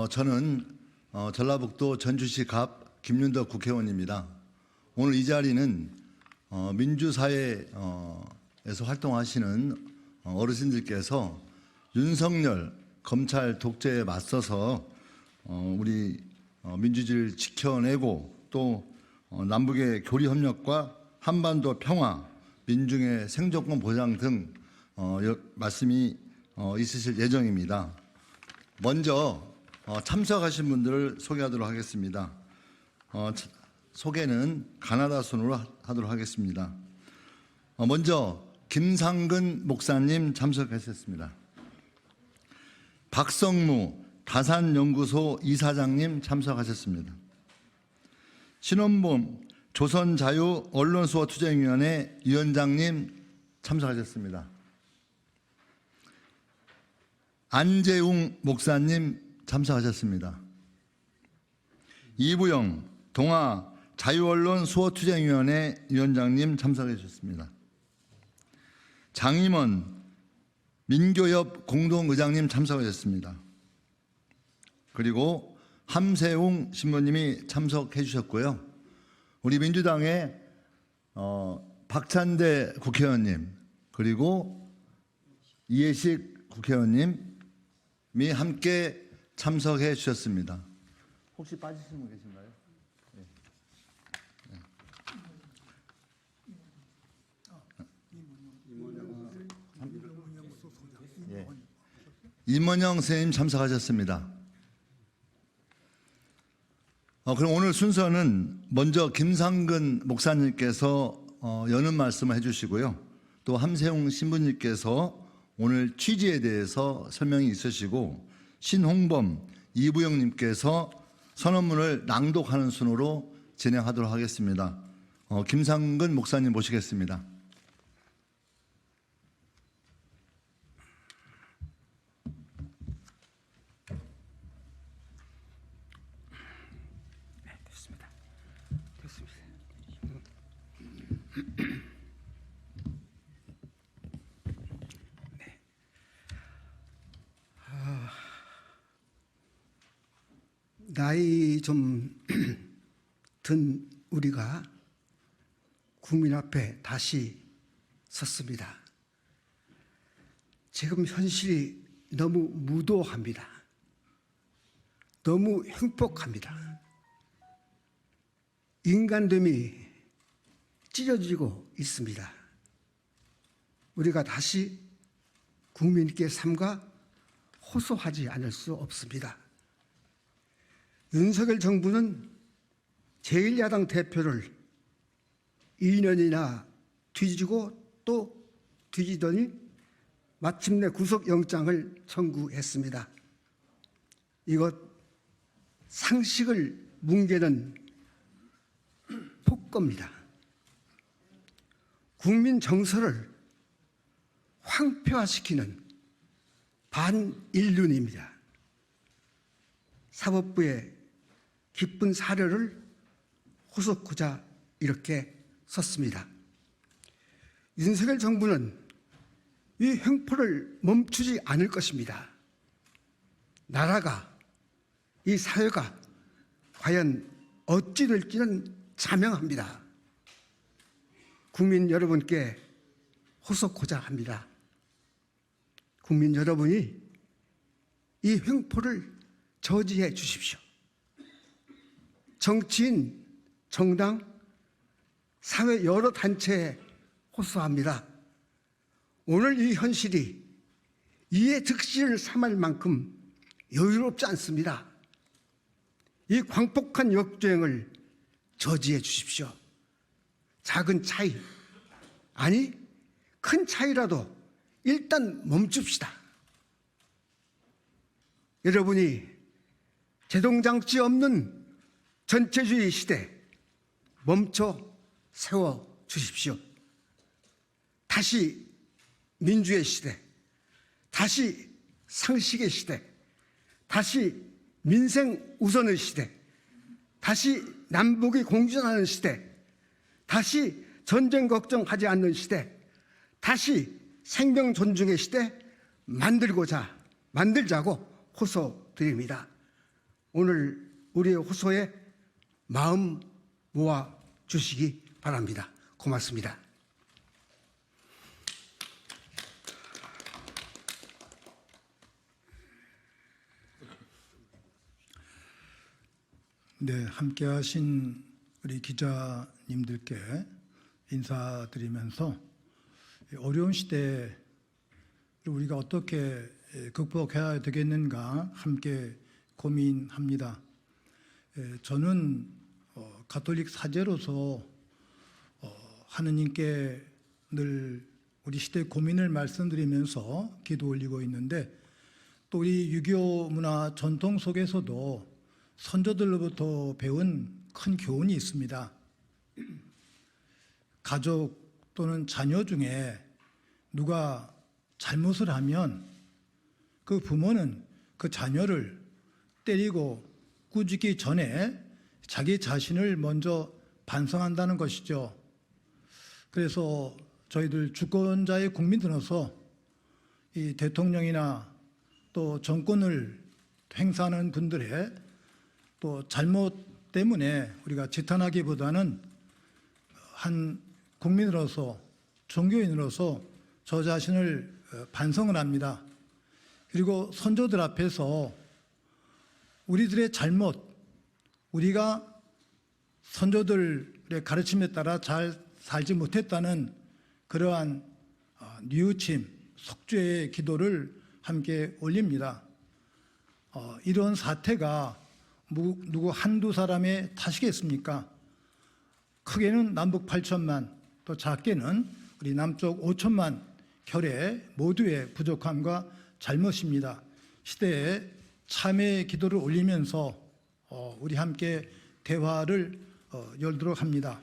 저는 전라북도 전주시 갑 김윤덕 국회의원입니다. 오늘 이 자리는 민주사회에서 활동하시는 어르신들께서 윤석열 검찰 독재에 맞서서 우리 민주주의를 지켜내고 또 남북의 교류 협력과 한반도 평화, 민중의 생존권 보장 등 말씀이 있으실 예정입니다. 먼저 참석하신 분들을 소개하도록 하겠습니다. 소개는 가나다 순으로 하도록 하겠습니다. 먼저 김상근 목사님 참석하셨습니다. 박성무 다산연구소 이사장님 참석하셨습니다. 신원범 조선자유언론수호투쟁위원회 위원장님 참석하셨습니다. 안재웅 목사님 참석하셨습니다. 이부영 동아자유언론수호투쟁위원회 위원장님 참석해 주셨습니다. 장임원 민교협 공동의장님 참석하셨습니다. 그리고 함세웅 신부님이 참석해 주셨고요. 우리 민주당의 박찬대 국회의원님 그리고 이해식 국회의원님이 함께 참석해 주셨습니다. 혹시 빠지신 분 계신가요? 네. 네. 임원영 선생님 참석하셨습니다. 그럼 오늘 순서는 먼저 김상근 목사님께서 여는 말씀을 해주시고요. 또 함세웅 신부님께서 오늘 취지에 대해서 설명이 있으시고 신홍범 이부영님께서 선언문을 낭독하는 순으로 진행하도록 하겠습니다. 김상근 목사님 모시겠습니다. 나이 좀 든 우리가 국민 앞에 다시 섰습니다. 지금 현실이 너무 무도합니다. 너무 횡폭합니다. 인간됨이 찢어지고 있습니다. 우리가 다시 국민께 삼가 호소하지 않을 수 없습니다. 윤석열 정부는 제1야당 대표를 2년이나 뒤지고 또 뒤지더니 마침내 구속영장을 청구했습니다. 이것 상식을 뭉개는 폭거입니다. 국민 정서를 황폐화시키는 반인륜입니다. 사법부의 기쁜 사려를 호소하고자 이렇게 섰습니다. 윤석열 정부는 이 횡포를 멈추지 않을 것입니다. 나라가, 이 사회가 과연 어찌 될지는 자명합니다. 국민 여러분께 호소하고자 합니다. 국민 여러분이 이 횡포를 저지해 주십시오. 정치인, 정당, 사회 여러 단체에 호소합니다. 오늘 이 현실이 이의 득실을 삼할 만큼 여유롭지 않습니다. 이 광폭한 역주행을 저지해 주십시오. 작은 차이, 아니 큰 차이라도 일단 멈춥시다. 여러분이 제동장치 없는 전체주의 시대 멈춰 세워 주십시오. 다시 민주의 시대, 다시 상식의 시대, 다시 민생 우선의 시대, 다시 남북이 공존하는 시대, 다시 전쟁 걱정하지 않는 시대, 다시 생명 존중의 시대 만들자고 호소드립니다. 오늘 우리의 호소에 마음 모아 주시기 바랍니다. 고맙습니다. 네, 함께하신 우리 기자님들께 인사드리면서 어려운 시대에 우리가 어떻게 극복해야 되겠는가 함께 고민합니다. 저는 가톨릭 사제로서 하느님께 늘 우리 시대 고민을 말씀드리면서 기도 올리고 있는데, 또 우리 유교 문화 전통 속에서도 선조들로부터 배운 큰 교훈이 있습니다. 가족 또는 자녀 중에 누가 잘못을 하면 그 부모는 그 자녀를 때리고 꾸짖기 전에 자기 자신을 먼저 반성한다는 것이죠. 그래서 저희들 주권자의 국민들로서 이 대통령이나 또 정권을 행사하는 분들의 또 잘못 때문에 우리가 지탄하기보다는 한 국민으로서, 종교인으로서 저 자신을 반성을 합니다. 그리고 선조들 앞에서 우리들의 잘못, 우리가 선조들의 가르침에 따라 잘 살지 못했다는 그러한 뉘우침, 속죄의 기도를 함께 올립니다. 이런 사태가 누구 한두 사람의 탓이겠습니까? 크게는 남북 8천만, 또 작게는 우리 남쪽 5천만 결의 모두의 부족함과 잘못입니다. 시대에 참회의 기도를 올리면서 우리 함께 대화를 열도록 합니다.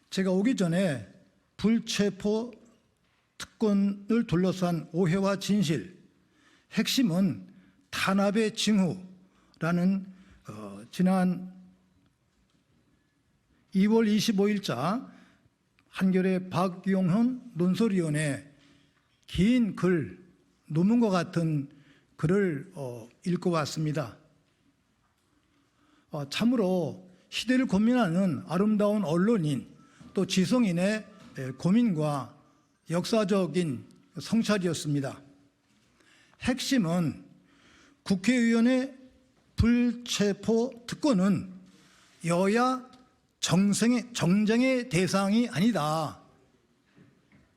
제가 오기 전에 불체포 특권을 둘러싼 오해와 진실, 핵심은 탄압의 징후라는 지난 2월 25일자 한겨레 박용훈 논설위원회 긴 글, 논문과 같은 글을 읽고 왔습니다. 참으로 시대를 고민하는 아름다운 언론인, 또 지성인의 고민과 역사적인 성찰이었습니다. 핵심은 국회의원의 불체포 특권은 여야 정쟁의 대상이 아니다.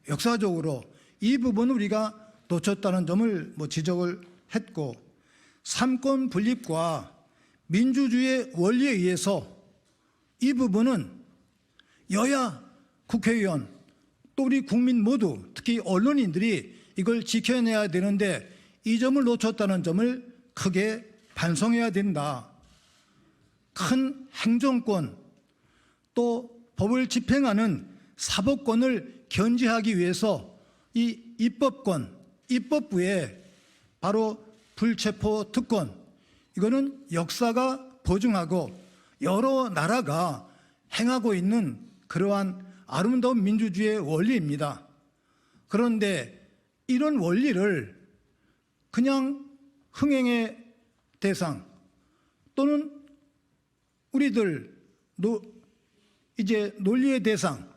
역사적으로 이 부분을 우리가 놓쳤다는 점을 지적을 했고, 삼권 분립과 민주주의의 원리에 의해서 이 부분은 여야 국회의원 또 우리 국민 모두, 특히 언론인들이 이걸 지켜내야 되는데 이 점을 놓쳤다는 점을 크게 반성해야 된다. 큰 행정권 또 법을 집행하는 사법권을 견제하기 위해서 이 입법권, 입법부에 바로 불체포 특권, 이거는 역사가 보증하고 여러 나라가 행하고 있는 그러한 아름다운 민주주의의 원리입니다. 그런데 이런 원리를 그냥 흥행의 대상 또는 우리들 이제 논리의 대상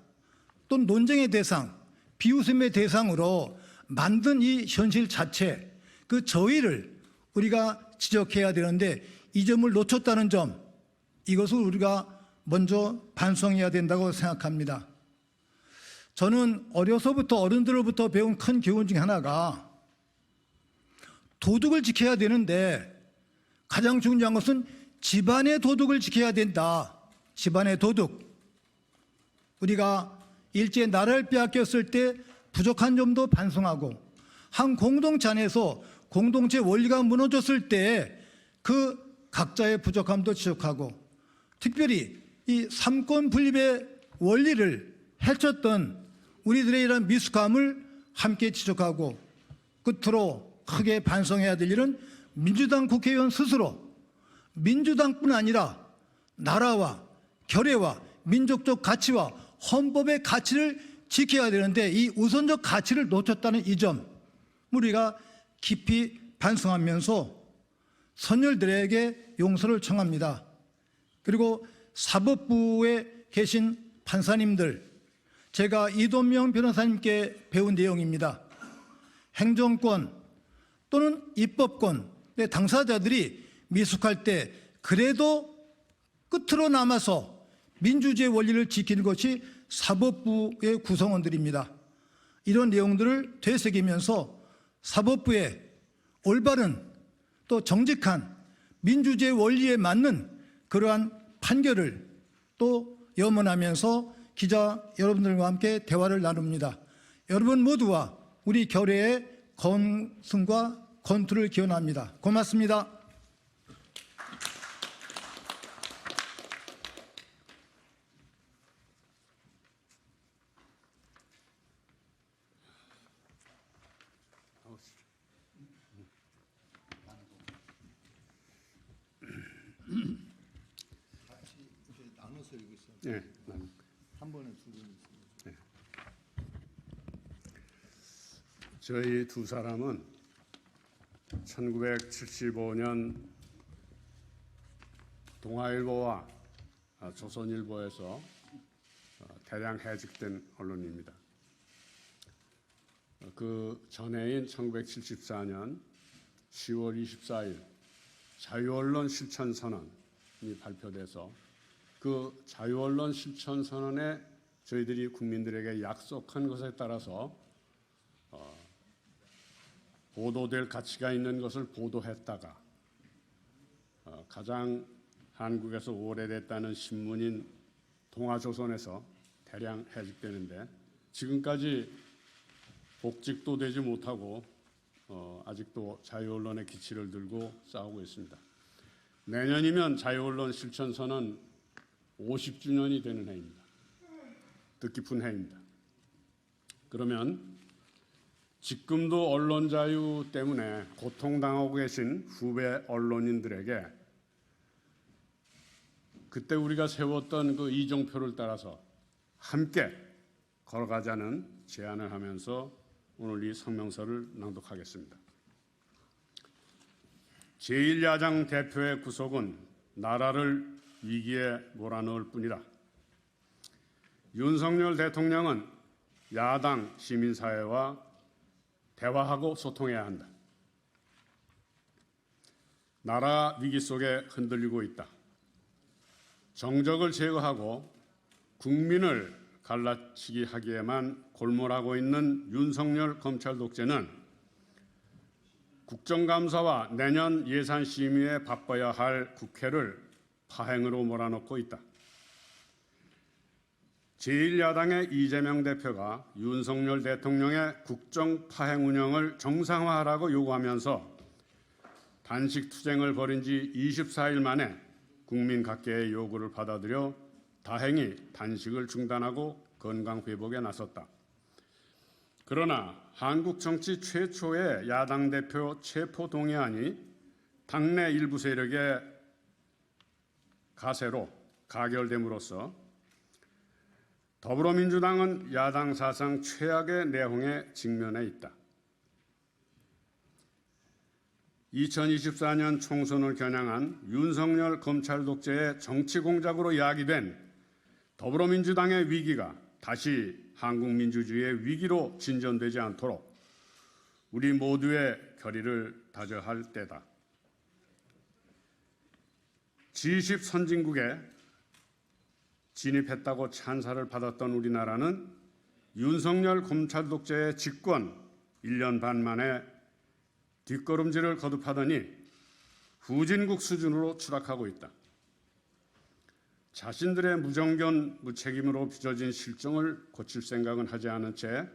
또는 논쟁의 대상, 비웃음의 대상으로 만든 이 현실 자체, 그 저희를 우리가 지적해야 되는데 이 점을 놓쳤다는 점, 이것을 우리가 먼저 반성해야 된다고 생각합니다. 저는 어려서부터 어른들로부터 배운 큰 교훈 중에 하나가 도덕을 지켜야 되는데 가장 중요한 것은 집안의 도덕을 지켜야 된다. 집안의 도덕. 우리가 일제 나라를 빼앗겼을 때 부족한 점도 반성하고, 한 공동체 안에서 공동체 원리가 무너졌을 때 그 각자의 부족함도 지적하고, 특별히 이 삼권 분립의 원리를 해쳤던 우리들의 이런 미숙함을 함께 지적하고, 끝으로 크게 반성해야 될 일은 민주당 국회의원 스스로, 민주당뿐 아니라 나라와 결의와 민족적 가치와 헌법의 가치를 지켜야 되는데 이 우선적 가치를 놓쳤다는 이 점, 우리가 깊이 반성하면서 선열들에게 용서를 청합니다. 그리고 사법부에 계신 판사님들, 제가 이돈명 변호사님께 배운 내용입니다. 행정권 또는 입법권의 당사자들이 미숙할 때 그래도 끝으로 남아서 민주주의 원리를 지키는 것이 사법부의 구성원들입니다. 이런 내용들을 되새기면서 사법부의 올바른 또 정직한 민주주의 원리에 맞는 그러한 판결을 또 염원하면서 기자 여러분들과 함께 대화를 나눕니다. 여러분 모두와 우리 결의의 건승과 건투를 기원합니다. 고맙습니다. 나눠서 읽고 있어요. 네, 한 번에 두 분 있습니다. 저희 두 사람은 1975년 동아일보와 조선일보에서 대량 해직된 언론입니다. 그 전해인 1974년 10월 24일 자유언론 실천선언이 발표돼서 그 자유언론 실천선언에 저희들이 국민들에게 약속한 것에 따라서 보도될 가치가 있는 것을 보도했다가 가장 한국에서 오래됐다는 신문인 동아조선에서 대량 해직되는데 지금까지 복직도 되지 못하고 아직도 자유언론의 기치를 들고 싸우고 있습니다. 내년이면 자유언론 실천선언 50주년이 되는 해입니다. 뜻깊은 해입니다. 그러면 지금도 언론 자유 때문에 고통당하고 계신 후배 언론인들에게 그때 우리가 세웠던 그 이정표를 따라서 함께 걸어가자는 제안을 하면서 오늘 이 성명서를 낭독하겠습니다. 제1야당 대표의 구속은 나라를 위기에 몰아넣을 뿐이다. 윤석열 대통령은 야당 시민사회와 대화하고 소통해야 한다. 나라 위기 속에 흔들리고 있다. 정적을 제거하고 국민을 갈라치기 하기에만 골몰하고 있는 윤석열 검찰 독재는 국정감사와 내년 예산 심의에 바빠야 할 국회를 파행으로 몰아넣고 있다. 제1야당의 이재명 대표가 윤석열 대통령의 국정 파행 운영을 정상화하라고 요구하면서 단식 투쟁을 벌인 지 24일 만에 국민 각계의 요구를 받아들여 다행히 단식을 중단하고 건강 회복에 나섰다. 그러나 한국 정치 최초의 야당 대표 체포 동의안이 당내 일부 세력의 가세로 가결됨으로써 더불어민주당은 야당 사상 최악의 내홍에 직면해 있다. 2024년 총선을 겨냥한 윤석열 검찰 독재의 정치 공작으로 야기된 더불어민주당의 위기가 다시 한국 민주주의의 위기로 진전되지 않도록 우리 모두의 결의를 다져야 할 때다. G20 선진국에 진입했다고 찬사를 받았던 우리나라는 윤석열 검찰 독재의 집권 1년 반 만에 뒷걸음질을 거듭하더니 후진국 수준으로 추락하고 있다. 자신들의 무정견 무책임으로 빚어진 실정을 고칠 생각은 하지 않은 채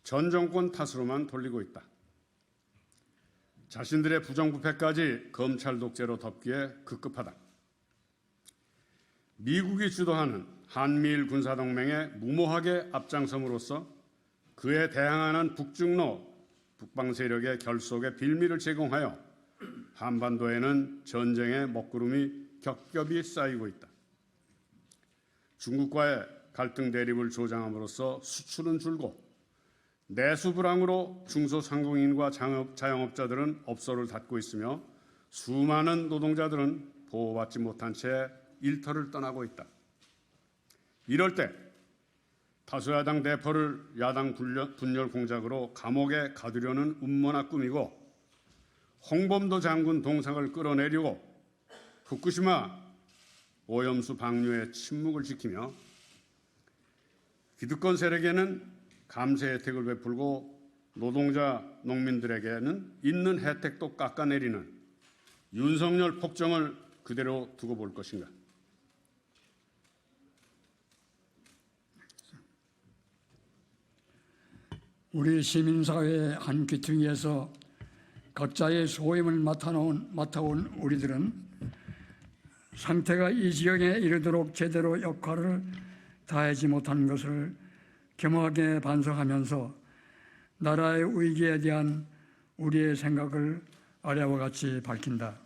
전 정권 탓으로만 돌리고 있다. 자신들의 부정부패까지 검찰 독재로 덮기에 급급하다. 미국이 주도하는 한미일 군사동맹에 무모하게 앞장섬으로써 그에 대항하는 북중로 북방 세력의 결속에 빌미를 제공하여 한반도에는 전쟁의 먹구름이 겹겹이 쌓이고 있다. 중국과의 갈등 대립을 조장함으로써 수출은 줄고 내수 불황으로 중소상공인과 자영업자들은 업소를 닫고 있으며 수많은 노동자들은 보호받지 못한 채 일터를 떠나고 있다. 이럴 때 다수야당 대표를 야당 분열 공작으로 감옥에 가두려는 음모나 꾸미고 홍범도 장군 동상을 끌어내리고 후쿠시마 오염수 방류의 침묵을 지키며 기득권 세력에는 감세 혜택을 베풀고 노동자, 농민들에게는 있는 혜택도 깎아내리는 윤석열 폭정을 그대로 두고 볼 것인가? 우리 시민사회의 한 귀퉁이에서 각자의 소임을 맡아온 우리들은 상태가 이 지경에 이르도록 제대로 역할을 다하지 못한 것을 겸허하게 반성하면서 나라의 위기에 대한 우리의 생각을 아래와 같이 밝힌다.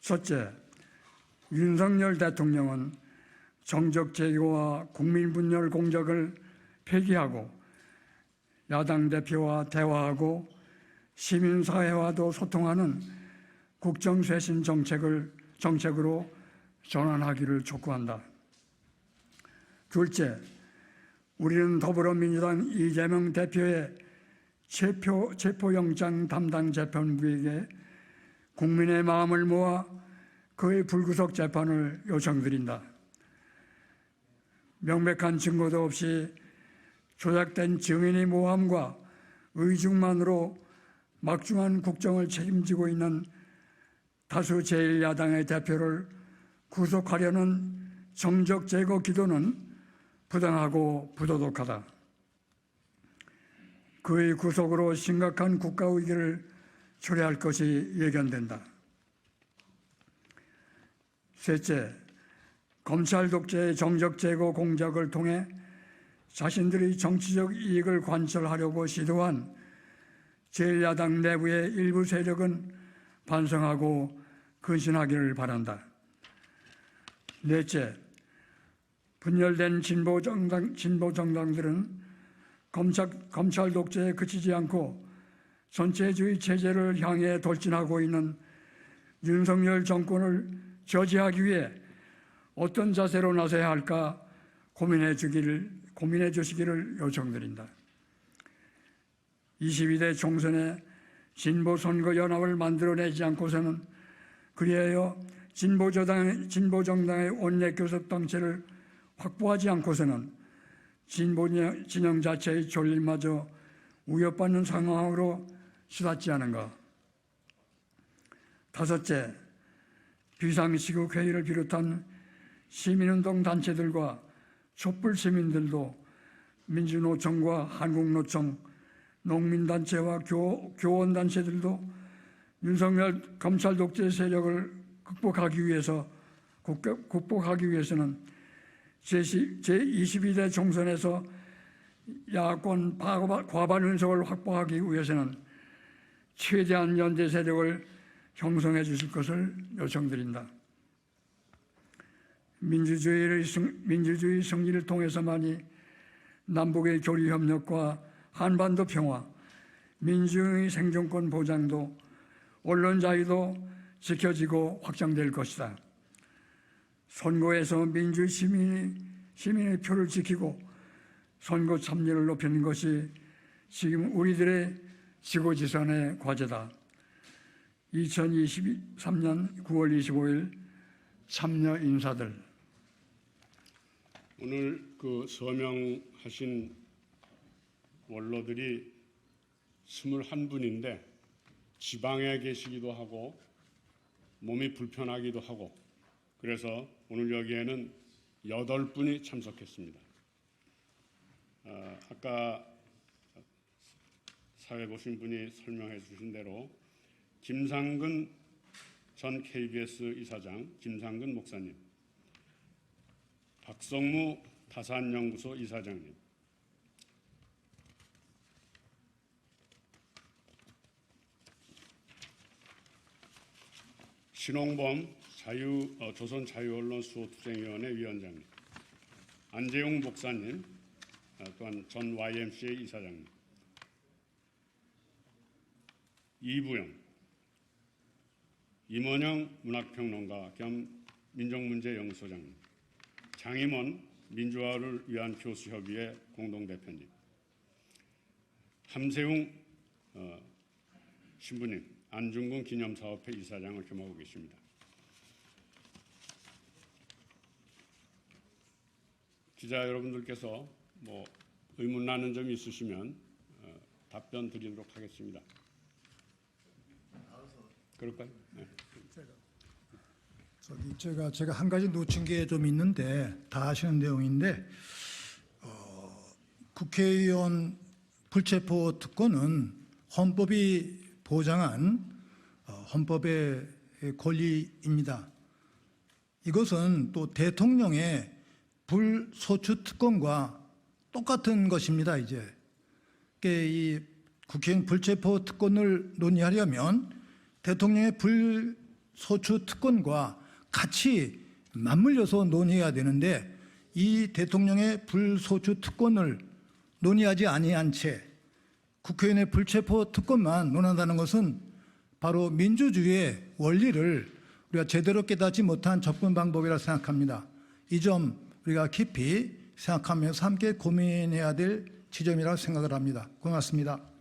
첫째, 윤석열 대통령은 정적 제거와 국민 분열 공작을 폐기하고 야당 대표와 대화하고 시민사회와도 소통하는 국정쇄신 정책으로 전환하기를 촉구한다. 둘째, 우리는 더불어민주당 이재명 대표의 체포영장 담당 재판부에게 국민의 마음을 모아 그의 불구속 재판을 요청드린다. 명백한 증거도 없이 조작된 증인의 모함과 의중만으로 막중한 국정을 책임지고 있는 다수 제1야당의 대표를 구속하려는 정적 제거 기도는 부당하고 부도덕하다. 그의 구속으로 심각한 국가 위기를 초래할 것이 예견된다. 셋째, 검찰 독재의 정적 제거 공작을 통해 자신들의 정치적 이익을 관철하려고 시도한 제1야당 내부의 일부 세력은 반성하고 근신하기를 바란다. 넷째, 분열된 진보 정당들은 검찰 독재에 그치지 않고 전체주의 체제를 향해 돌진하고 있는 윤석열 정권을 저지하기 위해 어떤 자세로 나서야 할까 고민해 주시기를 요청드린다. 22대 총선에 진보선거연합을 만들어내지 않고서는 그리하여 진보정당의 원내교섭단체를 확보하지 않고서는 진영 자체의 존립마저 위협받는 상황으로 치닫지 않은가. 다섯째, 비상시국회의를 비롯한 시민운동 단체들과 촛불 시민들도 민주노총과 한국노총, 농민단체와 교원단체들도 윤석열 검찰 독재 세력을 극복하기 위해서는 제22대 총선에서 야권 과반 의석을 확보하기 위해서는 최대한 연대 세력을 형성해 주실 것을 요청드린다. 민주주의 승리를 통해서만이 남북의 교류 협력과 한반도 평화, 민주주의 생존권 보장도 언론 자유도 지켜지고 확장될 것이다. 선거에서 시민의 표를 지키고 선거 참여를 높이는 것이 지금 우리들의 지고지선의 과제다. 2023년 9월 25일 참여 인사들. 오늘 그 서명하신 원로들이 21분인데 지방에 계시기도 하고 몸이 불편하기도 하고 그래서 오늘 여기에는 8분이 참석했습니다. 아까 사회 보신 분이 설명해 주신 대로 김상근 전 KBS 이사장, 김상근 목사님, 박성무 다산연구소 이사장님, 신홍범 조선자유언론수호투쟁위원회 위원장님, 안재용 목사님, 또한 전 YMCA 이사장님, 이부영, 임원영 문학평론가 겸 민족문제연구소장님, 장임원 민주화를 위한 교수협의회 공동대표님, 함세웅 신부님, 안중근 기념사업회 이사장을 겸하고 계십니다. 기자 여러분들께서 뭐 의문 나는 점이 있으시면 답변 드리도록 하겠습니다. 그럴까요? 네. 제가 한 가지 놓친 게 좀 있는데 다 아시는 내용인데 국회의원 불체포 특권은 헌법이 보장한 헌법의 권리입니다. 이것은 또 대통령의 불소추 특권과 똑같은 것입니다. 이제 이 국회의원 불체포 특권을 논의하려면 대통령의 불소추 특권과 같이 맞물려서 논의해야 되는데 이 대통령의 불소추 특권을 논의하지 아니한 채 국회의원의 불체포 특권만 논한다는 것은 바로 민주주의의 원리를 우리가 제대로 깨닫지 못한 접근 방법이라 생각합니다. 이 점 우리가 깊이 생각하면서 함께 고민해야 될 지점이라고 생각을 합니다. 고맙습니다.